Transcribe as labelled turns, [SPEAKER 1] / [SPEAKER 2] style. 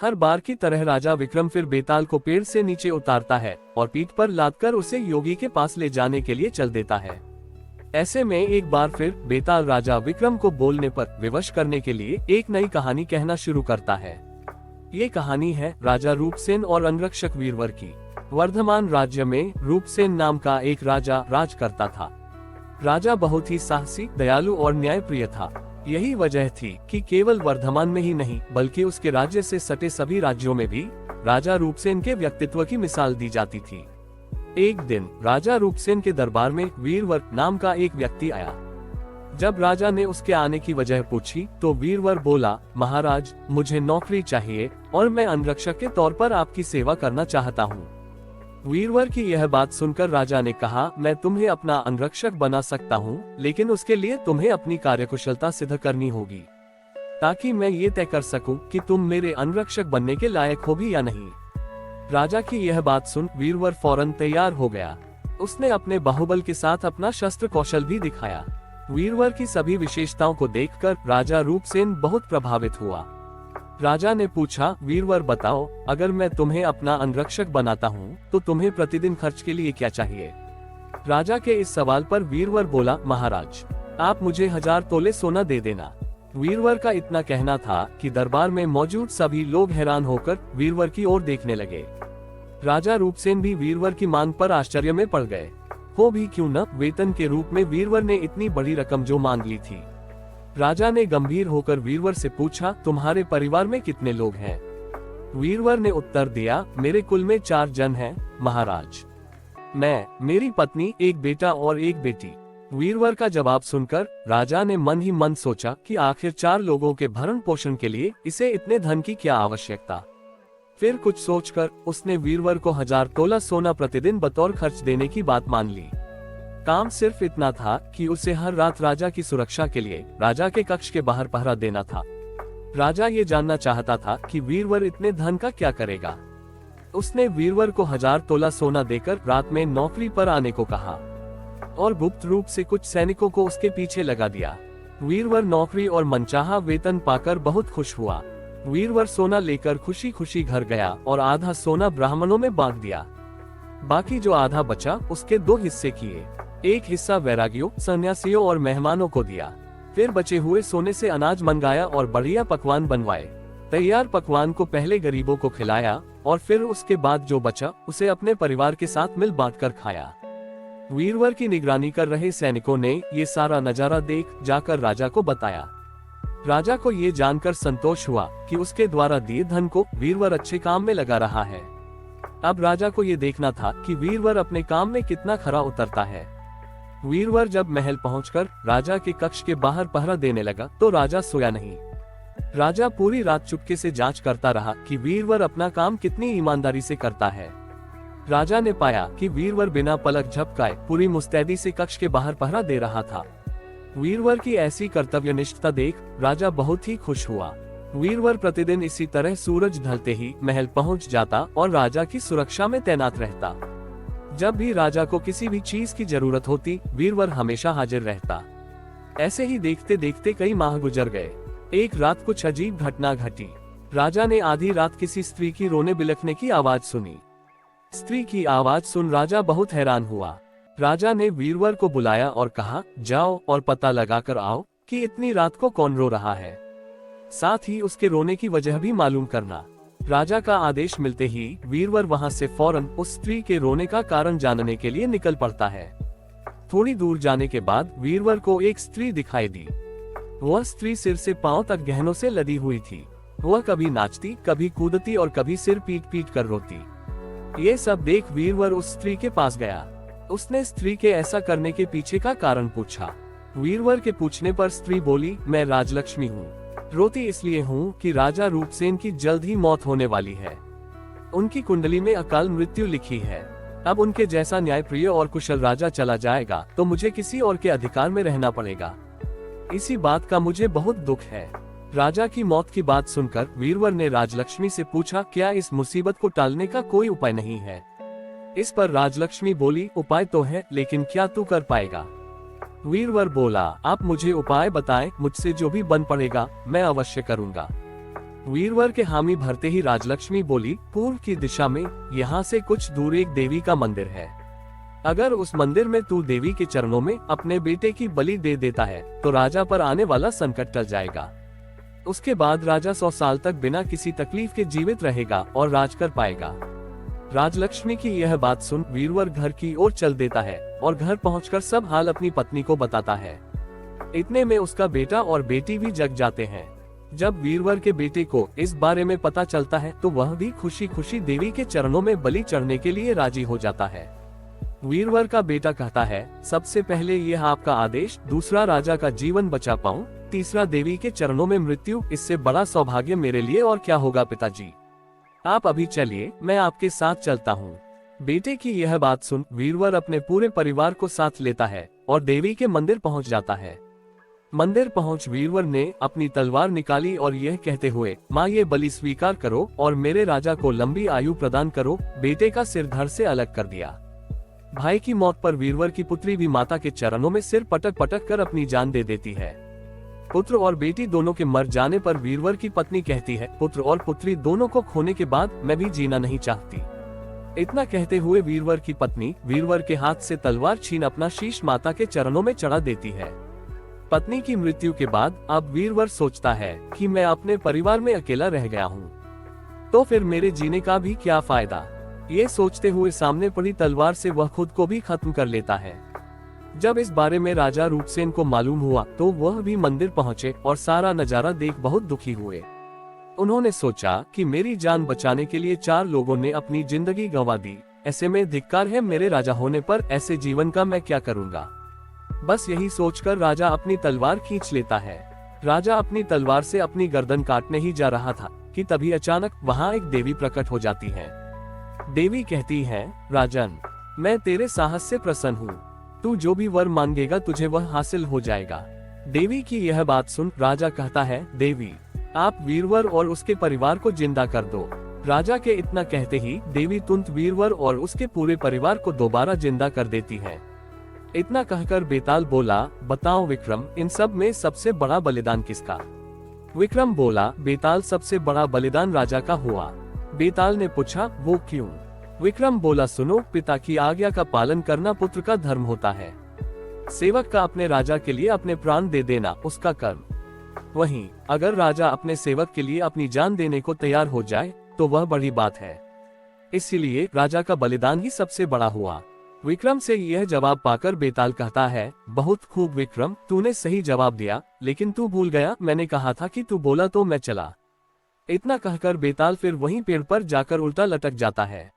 [SPEAKER 1] हर बार की तरह राजा विक्रम फिर बेताल को पेड़ से नीचे उतारता है और पीठ पर लादकर उसे योगी के पास ले जाने के लिए चल देता है। ऐसे में एक बार फिर बेताल राजा विक्रम को बोलने पर विवश करने के लिए एक नई कहानी कहना शुरू करता है। ये कहानी है राजा रूपसेन और अंगरक्षक वीरवर की। वर्धमान राज्य में रूपसेन नाम का एक राजा राज करता था। राजा बहुत ही साहसी, दयालु और न्यायप्रिय था। यही वजह थी कि केवल वर्धमान में ही नहीं बल्कि उसके राज्य से सटे सभी राज्यों में भी राजा रूपसेन के व्यक्तित्व की मिसाल दी जाती थी। एक दिन राजा रूपसेन के दरबार में वीरवर नाम का एक व्यक्ति आया। जब राजा ने उसके आने की वजह पूछी तो वीरवर बोला, महाराज, मुझे नौकरी चाहिए और मैं अंगरक्षक के तौर पर आपकी सेवा करना चाहता हूँ। वीरवर की यह बात सुनकर राजा ने कहा, मैं तुम्हें अपना अंगरक्षक बना सकता हूँ, लेकिन उसके लिए तुम्हें अपनी कार्यकुशलता सिद्ध करनी होगी ताकि मैं ये तय कर सकूं कि तुम मेरे अंगरक्षक बनने के लायक हो भी या नहीं। राजा की यह बात सुन वीरवर फौरन तैयार हो गया। उसने अपने बाहुबल के साथ अपना शस्त्र कौशल भी दिखाया। वीरवर की सभी विशेषताओं को देखकर राजा रूपसेन बहुत प्रभावित हुआ। राजा ने पूछा, वीरवर बताओ, अगर मैं तुम्हें अपना अंगरक्षक बनाता हूँ तो तुम्हें प्रतिदिन खर्च के लिए क्या चाहिए? राजा के इस सवाल पर वीरवर बोला, महाराज, आप मुझे 1000 तोले सोना दे देना। वीरवर का इतना कहना था कि दरबार में मौजूद सभी लोग हैरान होकर वीरवर की ओर देखने लगे। राजा रूपसेन भी वीरवर की मांग पर आश्चर्य में पड़ गए। हो भी क्यों न, वेतन के रूप में वीरवर ने इतनी बड़ी रकम जो मांग ली थी। राजा ने गंभीर होकर वीरवर से पूछा, तुम्हारे परिवार में कितने लोग हैं? वीरवर ने उत्तर दिया, मेरे कुल में 4 जन हैं, महाराज। मैं, मेरी पत्नी, एक बेटा और एक बेटी। वीरवर का जवाब सुनकर राजा ने मन ही मन सोचा कि आखिर 4 लोगों के भरण पोषण के लिए इसे इतने धन की क्या आवश्यकता। फिर कुछ सोचकर उसने वीरवर को 1000 तोला सोना प्रतिदिन बतौर खर्च देने की बात मान ली। काम सिर्फ इतना था कि उसे हर रात राजा की सुरक्षा के लिए राजा के कक्ष के बाहर पहरा देना था। राजा ये जानना चाहता था कि वीरवर इतने धन का क्या करेगा। उसने वीरवर को 1000 तोला सोना देकर रात में नौकरी पर आने को कहा और गुप्त रूप से कुछ सैनिकों को उसके पीछे लगा दिया। वीरवर नौकरी और मनचाहा वेतन पाकर बहुत खुश हुआ। वीरवर सोना लेकर खुशी खुशी घर गया और आधा सोना ब्राह्मणों में बांट दिया। बाकी जो आधा बचा उसके 2 हिस्से किए। एक हिस्सा वैरागियों, सन्यासियों और मेहमानों को दिया। फिर बचे हुए सोने से अनाज मंगाया और बढ़िया पकवान बनवाए। तैयार पकवान को पहले गरीबों को खिलाया और फिर उसके बाद जो बचा उसे अपने परिवार के साथ मिल बांटकर खाया। वीरवर की निगरानी कर रहे सैनिकों ने ये सारा नजारा देख जाकर राजा को बताया। राजा को ये जानकर संतोष हुआ कि उसके द्वारा दिए धन को वीरवर अच्छे काम में लगा रहा है। अब राजा को ये देखना था कि वीरवर अपने काम में कितना खरा उतरता है। वीरवर जब महल पहुंचकर राजा के कक्ष के बाहर पहरा देने लगा तो राजा सोया नहीं। राजा पूरी रात चुपके से जांच करता रहा कि वीरवर अपना काम कितनी ईमानदारी से करता है। राजा ने पाया कि वीरवर बिना पलक झपकाए पूरी मुस्तैदी से कक्ष के बाहर पहरा दे रहा था। वीरवर की ऐसी कर्तव्यनिष्ठता देख राजा बहुत ही खुश हुआ। वीरवर प्रतिदिन इसी तरह सूरज ढलते ही महल पहुंच जाता और राजा की सुरक्षा में तैनात रहता। जब भी राजा को किसी भी चीज की जरूरत होती वीरवर हमेशा हाजिर रहता। ऐसे ही देखते देखते कई माह गुजर गए। एक रात कुछ अजीब घटना घटी। राजा ने आधी रात किसी स्त्री की रोने बिलखने की आवाज सुनी। स्त्री की आवाज सुन राजा बहुत हैरान हुआ। राजा ने वीरवर को बुलाया और कहा, जाओ और पता लगाकर आओ कि इतनी रात को कौन रो रहा है, साथ ही उसके रोने की वजह भी मालूम करना। राजा का आदेश मिलते ही वीरवर वहां से फौरन उस स्त्री के रोने का कारण जानने के लिए निकल पड़ता है। थोड़ी दूर जाने के बाद वीरवर को एक स्त्री दिखाई दी। वह स्त्री सिर से पांव तक गहनों से लदी हुई थी। वह कभी नाचती, कभी कूदती और कभी सिर पीट पीट कर रोती। ये सब देख वीरवर उस स्त्री के पास गया। उसने स्त्री के ऐसा करने के पीछे का कारण पूछा। वीरवर के पूछने पर स्त्री बोली, मैं राजलक्ष्मी हूँ। रोती इसलिए हूँ कि राजा रूपसेन की जल्द ही मौत होने वाली है। उनकी कुंडली में अकाल मृत्यु लिखी है। अब उनके जैसा न्यायप्रिय और कुशल राजा चला जाएगा तो मुझे किसी और के अधिकार में रहना पड़ेगा। इसी बात का मुझे बहुत दुख है। राजा की मौत की बात सुनकर वीरवर ने राजलक्ष्मी से पूछा, क्या इस मुसीबत को टालने का कोई उपाय नहीं है? इस पर राजलक्ष्मी बोली, उपाय तो है, लेकिन क्या तू कर पाएगा? वीरवर बोला, आप मुझे उपाय बताएं, मुझसे जो भी बन पड़ेगा मैं अवश्य करूंगा। वीरवर के हामी भरते ही राजलक्ष्मी बोली, पूर्व की दिशा में यहाँ से कुछ दूर एक देवी का मंदिर है। अगर उस मंदिर में तू देवी के चरणों में अपने बेटे की बलि दे देता है तो राजा पर आने वाला संकट टल जाएगा। उसके बाद राजा 100 साल तक बिना किसी तकलीफ के जीवित रहेगा और राज कर पाएगा। राजलक्ष्मी की यह बात सुन वीरवर घर की ओर चल देता है और घर पहुंचकर सब हाल अपनी पत्नी को बताता है। इतने में उसका बेटा और बेटी भी जग जाते हैं। जब वीरवर के बेटे को इस बारे में पता चलता है तो वह भी खुशी खुशी देवी के चरणों में बलि चढ़ने के लिए राजी हो जाता है। वीरवर का बेटा कहता है, सबसे पहले यह आपका आदेश, दूसरा राजा का जीवन बचा पाऊं, तीसरा देवी के चरणों में मृत्यु, इससे बड़ा सौभाग्य मेरे लिए और क्या होगा पिताजी। आप अभी चलिए, मैं आपके साथ चलता हूँ। बेटे की यह बात सुन वीरवर अपने पूरे परिवार को साथ लेता है और देवी के मंदिर पहुँच जाता है। मंदिर पहुँच वीरवर ने अपनी तलवार निकाली और यह कहते हुए, माँ ये बलि स्वीकार करो और मेरे राजा को लंबी आयु प्रदान करो, बेटे का सिर धड़ से अलग कर दिया। भाई की मौत पर वीरवर की पुत्री भी माता के चरणों में सिर पटक पटक कर अपनी जान दे देती है। पुत्र और बेटी दोनों के मर जाने पर वीरवर की पत्नी कहती है, पुत्र और पुत्री दोनों को खोने के बाद मैं भी जीना नहीं चाहती। इतना कहते हुए वीरवर की पत्नी वीरवर के हाथ से तलवार छीन अपना शीश माता के चरणों में चढ़ा देती है। पत्नी की मृत्यु के बाद अब वीरवर सोचता है कि मैं अपने परिवार में अकेला रह गया हूँ, तो फिर मेरे जीने का भी क्या फायदा। ये सोचते हुए सामने पड़ी तलवार से वह खुद को भी खत्म कर लेता है। जब इस बारे में राजा रूपसेन को मालूम हुआ तो वह भी मंदिर पहुंचे और सारा नजारा देख बहुत दुखी हुए। उन्होंने सोचा कि मेरी जान बचाने के लिए 4 लोगों ने अपनी जिंदगी गंवा दी, ऐसे में धिक्कार है मेरे राजा होने पर, ऐसे जीवन का मैं क्या करूंगा। बस यही सोचकर राजा अपनी तलवार खींच लेता है। राजा अपनी तलवार से अपनी गर्दन काटने ही जा रहा था कि तभी अचानक वहाँ एक देवी प्रकट हो जाती है। देवी कहती है, राजन, मैं तेरे साहस से प्रसन्न हूँ, तू जो भी वर मांगेगा तुझे वह हासिल हो जाएगा। देवी की यह बात सुन राजा कहता है, देवी आप वीरवर और उसके परिवार को जिंदा कर दो। राजा के इतना कहते ही देवी तुरंत वीरवर और उसके पूरे परिवार को दोबारा जिंदा कर देती है। इतना कहकर बेताल बोला, बताओ विक्रम, इन सब में सबसे बड़ा बलिदान किसका। विक्रम बोला, बेताल सबसे बड़ा बलिदान राजा का हुआ। बेताल ने पूछा, वो क्यों। विक्रम बोला, सुनो, पिता की आज्ञा का पालन करना पुत्र का धर्म होता है। सेवक का अपने राजा के लिए अपने प्राण दे देना उसका कर्म। वहीं अगर राजा अपने सेवक के लिए अपनी जान देने को तैयार हो जाए तो वह बड़ी बात है। इसीलिए राजा का बलिदान ही सबसे बड़ा हुआ। विक्रम से यह जवाब पाकर बेताल कहता है, बहुत खूब विक्रम, तूने सही जवाब दिया, लेकिन तू भूल गया, मैंने कहा था कि तू बोला तो मैं चला। इतना कहकर बेताल फिर वहीं पेड़ पर जाकर उल्टा लटक जाता है।